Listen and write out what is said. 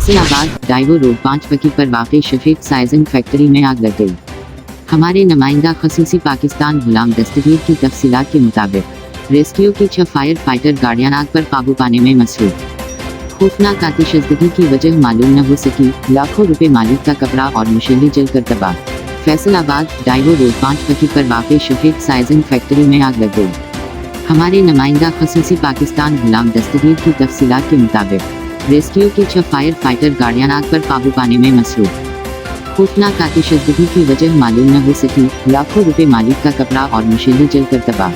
Faisalabad Daewoo road 5 पकी पर वाक़ई शफीक साइजन फैक्ट्री में आग लग गई। हमारे नुमाइंदा खसूसी पाकिस्तान गुलाम दस्तगीर की तफसीलात के मुताबिक रेस्क्यू की 6 फायर फाइटर गाड़ियां आग पर काबू पाने में मसरूफ। खौफनाक आतिशज़दगी की वजह मालूम न हो सकी, लाखों रुपए मालिक का कपड़ा और मुशल्ली जलकर तबाह। फैसलाबाद डाइवो रोड 5 पकी पर वाक़ई शफीक साइजन फैक्ट्री में आग लग गई। हमारे नुमाइंदा खसूसी पाकिस्तान गुलाम दस्तगीर की तफसीलात के मुताबिक रेस्क्यू की 6 फायर फाइटर गाड़ियां आग पर काबू पाने में मसरूफ। खौफनाक आतिशज़दगी की वजह मालूम न हो सकी, लाखों रुपए मालिक का कपड़ा और मुशल्ली जलकर तबाह।